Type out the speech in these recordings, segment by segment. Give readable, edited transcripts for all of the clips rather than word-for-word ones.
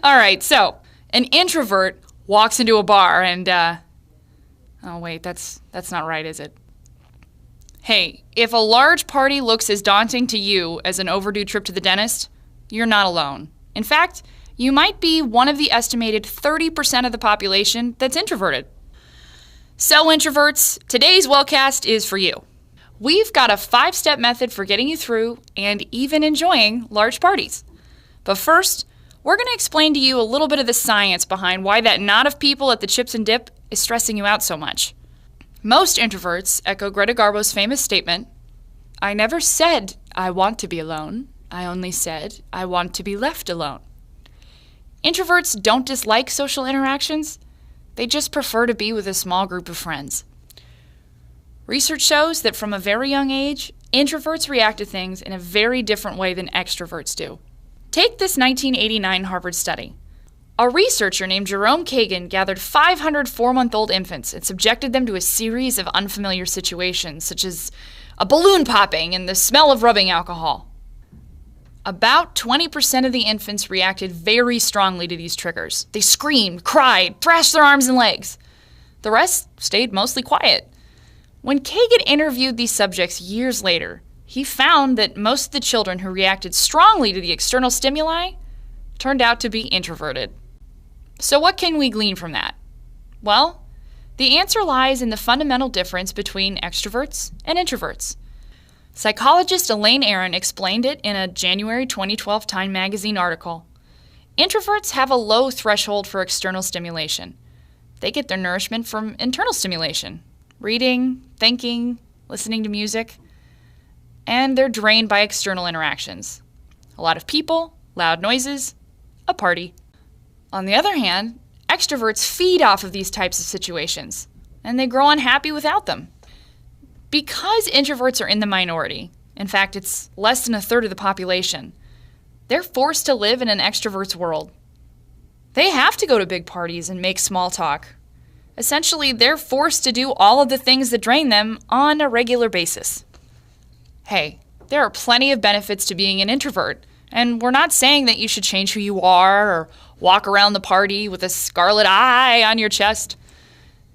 All right, so an introvert walks into a bar and, oh wait, that's not right, is it? Hey, if a large party looks as daunting to you as an overdue trip to the dentist, you're not alone. In fact, you might be one of the estimated 30% of the population that's introverted. So introverts, today's Wellcast is for you. We've got a 5-step method for getting you through and even enjoying large parties. But first, we're going to explain to you a little bit of the science behind why that knot of people at the chips and dip is stressing you out so much. Most introverts echo Greta Garbo's famous statement, "I never said I want to be alone. I only said I want to be left alone." Introverts don't dislike social interactions. They just prefer to be with a small group of friends. Research shows that from a very young age, introverts react to things in a very different way than extroverts do. Take this 1989 Harvard study. A researcher named Jerome Kagan gathered 500 4-month-old infants and subjected them to a series of unfamiliar situations, such as a balloon popping and the smell of rubbing alcohol. About 20% of the infants reacted very strongly to these triggers. They screamed, cried, thrashed their arms and legs. The rest stayed mostly quiet. When Kagan interviewed these subjects years later, he found that most of the children who reacted strongly to the external stimuli turned out to be introverted. So what can we glean from that? Well, the answer lies in the fundamental difference between extroverts and introverts. Psychologist Elaine Aron explained it in a January 2012 Time magazine article. Introverts have a low threshold for external stimulation. They get their nourishment from internal stimulation, reading, thinking, listening to music, and they're drained by external interactions. A lot of people, loud noises, a party. On the other hand, extroverts feed off of these types of situations, and they grow unhappy without them. Because introverts are in the minority, in fact, it's less than a third of the population, they're forced to live in an extrovert's world. They have to go to big parties and make small talk. Essentially, they're forced to do all of the things that drain them on a regular basis. Hey, there are plenty of benefits to being an introvert, and we're not saying that you should change who you are or walk around the party with a scarlet eye on your chest.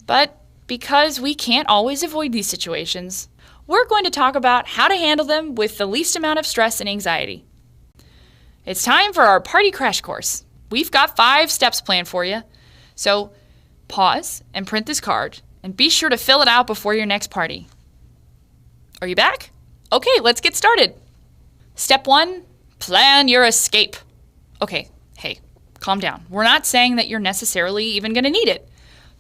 But because we can't always avoid these situations, we're going to talk about how to handle them with the least amount of stress and anxiety. It's time for our party crash course. We've got 5 steps planned for you. So pause and print this card, and be sure to fill it out before your next party. Are you back? Okay, let's get started. Step 1, plan your escape. Okay, hey, calm down. We're not saying that you're necessarily even going to need it.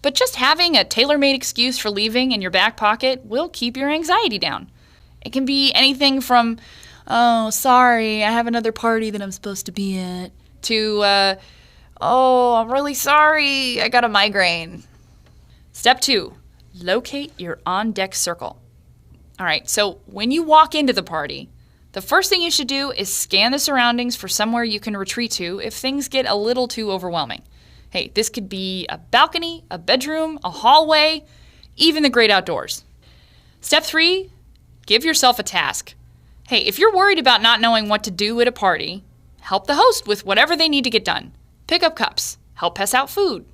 But just having a tailor-made excuse for leaving in your back pocket will keep your anxiety down. It can be anything from, "Oh, sorry, I have another party that I'm supposed to be at," to, "Oh, I'm really sorry, I got a migraine." Step 2, locate your on-deck circle. All right, so when you walk into the party, the first thing you should do is scan the surroundings for somewhere you can retreat to if things get a little too overwhelming. Hey, this could be a balcony, a bedroom, a hallway, even the great outdoors. Step 3, give yourself a task. Hey, if you're worried about not knowing what to do at a party, help the host with whatever they need to get done. Pick up cups, help pass out food,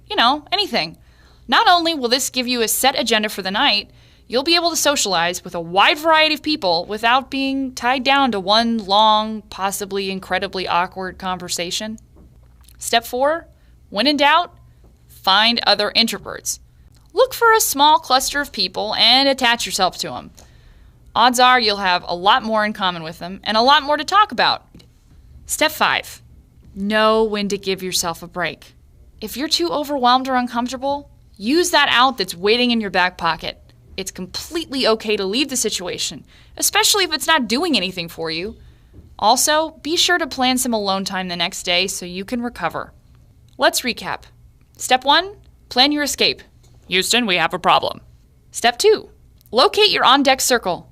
anything. Not only will this give you a set agenda for the night, you'll be able to socialize with a wide variety of people without being tied down to one long, possibly incredibly awkward conversation. Step 4, when in doubt, find other introverts. Look for a small cluster of people and attach yourself to them. Odds are you'll have a lot more in common with them and a lot more to talk about. Step 5, know when to give yourself a break. If you're too overwhelmed or uncomfortable, use that out that's waiting in your back pocket. It's completely okay to leave the situation, especially if it's not doing anything for you. Also, be sure to plan some alone time the next day so you can recover. Let's recap. Step 1, plan your escape. Houston, we have a problem. Step 2, locate your on-deck circle.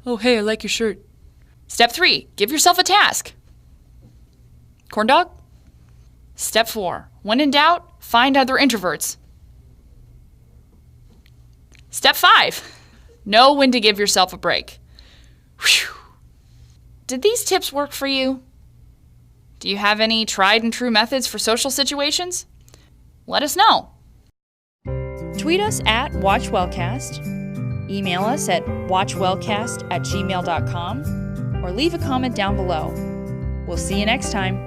Oh, hey, I like your shirt. Step 3, give yourself a task. Corn dog? Step 4, when in doubt, find other introverts. Step 5, know when to give yourself a break. Whew. Did these tips work for you? Do you have any tried and true methods for social situations? Let us know. Tweet us at WatchWellcast, email us at watchwellcast@gmail.com, or leave a comment down below. We'll see you next time.